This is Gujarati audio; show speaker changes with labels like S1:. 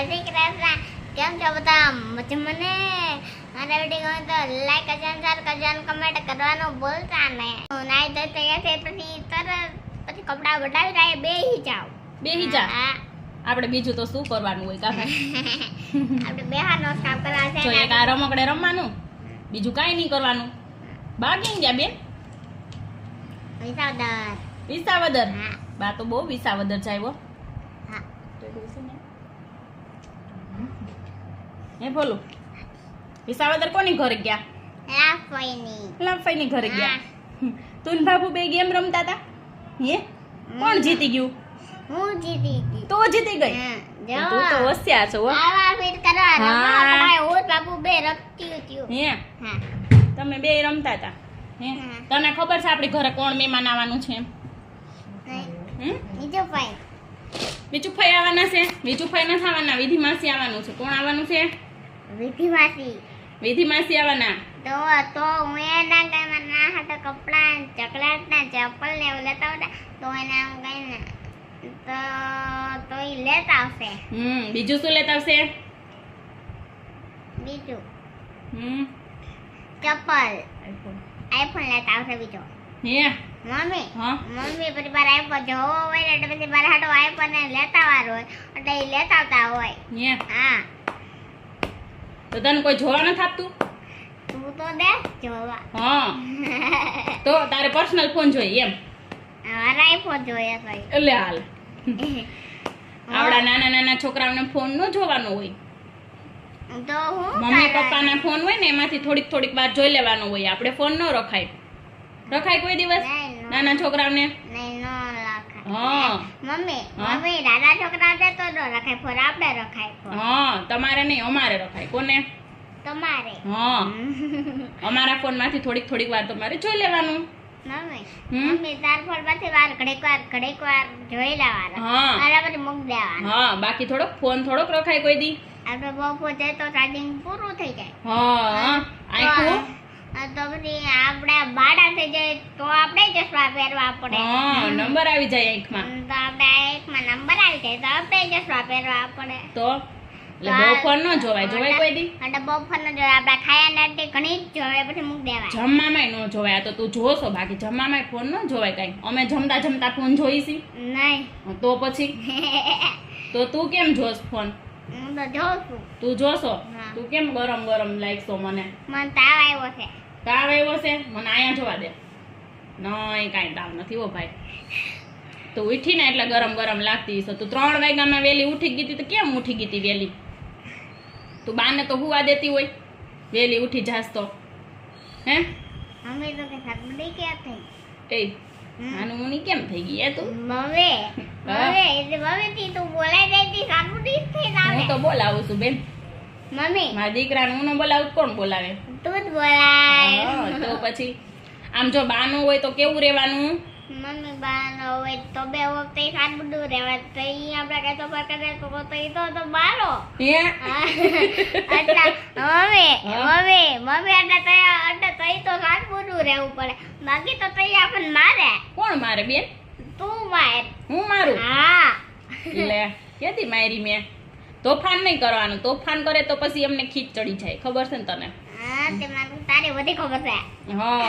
S1: શ્રી કૃષ્ણ. કેમ છો બધા? મને મારા વિડીયો ગમે તો લાઈક કરજો, શેર કરજો અને કમેન્ટ કરવાનું ભૂલતા નહીં. નાઈ ધોઈ તૈયાર થઈ પછી કપડાં બદલાવી જાય બેહી જાવ.
S2: હા આપણે બીજું તો શું કરવાનું હોય કાકા?
S1: આપણે બેહાનો કામ કરવા છે.
S2: જો એક આ રમકડે રમવાનું, બીજું કાંઈ નહીં કરવાનું. બાકી ગયા બેન વિસાવદર.
S1: હા
S2: બા તો બહુ વિસાવદર જાય હો.
S1: હા
S2: હે બોલું વિસાવદર કોની ઘરે ગયા?
S1: લાફોઈની.
S2: લાફાઈની ઘરે ગયા. તું ને બાબુ બે ગેમ રમતા હતા. હે કોણ જીતી ગયું?
S1: હું જીતી ગઈ.
S2: તો જીતી ગઈ.
S1: હા,
S2: તું તો
S1: જો
S2: હોશિયાર છો હો.
S1: આવા ફિટ કરવા
S2: હા.
S1: રમવા હું બાબુ બે રમતી હતી.
S2: હે
S1: હા
S2: તમે બે રમતા હતા. હે
S1: હા.
S2: તને ખબર છે આપણી ઘરે કોણ મહેમાન આવવાનું છે? હમ
S1: બીજો ભાઈ
S2: બીજું ફઈ આવવાના છે. બીજું ફઈ નથી આવવાના, વિધિ માસી આવવાનું છે. કોણ આવવાનું છે?
S1: વિધિવાસી.
S2: વિધિ માસી આવવાના.
S1: તો હું એના કઈ ના હતા કપડા ચોકલેટ ના ચપ્પલ ને એવું લેતા હતા તો એને આમ કઈ ને તો એ લેતા આવશે.
S2: બીજું શું લેતા આવશે?
S1: બીજું
S2: આઈફોન.
S1: ચપ્પલ આઈફોન લેતા આવશે. બીજો
S2: હે
S1: મમ્મી
S2: હા
S1: મમ્મી પછી મારે આઈફોન જોવો હોય ને એટલે પછી મારે હાટો આઈફોન ને લેતા વાર હોય એટલે એ લેતા આવતા હોય.
S2: હે
S1: હા
S2: તો તને કોઈ જોવા નથી આપતું?
S1: તું તો દે જોવા.
S2: હા તો તારે પર્સનલ ફોન જોઈએ એમ?
S1: મારા આઈફોન જોઈએ તો
S2: એટલે હાલ આવડા નાના નાના છોકરાઓને ફોન ન જોવાનો હોય.
S1: તો હું
S2: મમ્મી પપ્પાના ફોન હોય ને એમાંથી થોડીક થોડીક વાર જોઈ લેવાનો હોય. આપણે ફોન ન રખાય. રખાય કોઈ દિવસ નાના છોકરાઓને?
S1: નહીં નો લખાય.
S2: હા
S1: મમ્મી
S2: હા?
S1: મમ્મી નાના છોકરા છે તો ન રખાય ફોન આપણે રખાય ફોન.
S2: હા તમારે નહીં અમારે રખાય. કોને?
S1: તમારે
S2: હા અમારા ફોન માંથી થોડીક થોડીક વાર તમારે જોઈ લેવાનું.
S1: મમ્મી
S2: હમ?
S1: મમ્મી તાર ફોન માંથી વાર ઘડીક વાર જોઈ લેવાનો.
S2: હા.
S1: અને પછી મૂકી દેવાનો.
S2: હા બાકી થોડોક ફોન થોડોક રખાય કોઈ દી.
S1: આપણે બપોર જાય તો ચાર્જિંગ પૂરું થઈ જાય.
S2: હા આખું.
S1: તો પછી આપણે બાળા થઈ જાય તો આપણે ચશ્મા પહેરવા પડે.
S2: હા નંબર આવી જાય આંખમાં.
S1: તો આપણે આંખમાં નંબર આવી જાય તો આપણે ચશ્મા પહેરવા પડે.
S2: તો એટલે બહુ ફોન ન જોવાય. જોવાય કોઈ દી?
S1: અને બહુ ફોન ન જોવાય. આપણે ખાયા નાટે ઘણી જ જોવાય પછી મૂકી દેવાય.
S2: જમવામાં ન જોવાય. આ તો તું જોશો, બાકી જમવામાં ફોન ન જોવાય કાંઈ. અમે જમતા જમતા ફોન જોઈશી
S1: નહીં
S2: તો પછી તો તું કેમ જોશ ફોન?
S1: હું તો જોઉં છું.
S2: તું જોશો?
S1: હા.
S2: તું કેમ ગરમ ગરમ લાગશો મને?
S1: મને તાવ આવ્યો છે.
S2: તાવ આવ્યો છે? મને અહીંયા જોવા દે. નહીં કાંઈ તાવ નથી હો ભાઈ. તું ઉઠી ને એટલે ગરમ ગરમ લાગતી હશે. તું 3 વાગ્યામાં વહેલી ઉઠી ગઈ હતી તો કેમ ઉઠી ગઈ હતી વહેલી? તું બાને તો હુવા દેતી હોય વહેલી ઉઠી જાસ તો. હે
S1: મમ્મી તો કે સગડી ક્યાં થઈ?
S2: એ આનું મુની કેમ થઈ ગઈ? એ તું
S1: મમ્મી એટલે મમ્મી તું બોલાઈ જાય તી સાબુડી થઈ
S2: હું
S1: જાવે.
S2: તો બોલાવું છું બેન.
S1: મમ્મી
S2: મારા દીકરાને હું ન બોલાવું તો કોણ બોલાવે?
S1: તું જ બોલાય.
S2: હા, તો પછી આમ જો બાનું હોય તો કેવું રહેવાનું?
S1: મમ્મી બાનો હોય તો બે વખતે સાબુડું રહેવા તો ઈ આપણે કઈ તો કરે તો ઈ તો બારો.
S2: હે
S1: આટલા મમ્મી એટલે તઈ તો સાબુડું રહેવું પડે. બાકી તો તઈ આપણને મારે.
S2: કોણ મારે બેન?
S1: તું માર.
S2: હું મારું?
S1: હા
S2: લે કેદી મારી મેં? તોફાન નહીં કરવાનું. તોફાન કરે તો પછી એમને ખીચ ચડી જાય. ખબર છે ને તને?
S1: હા તે મને તારી બધી ખબર છે.
S2: હા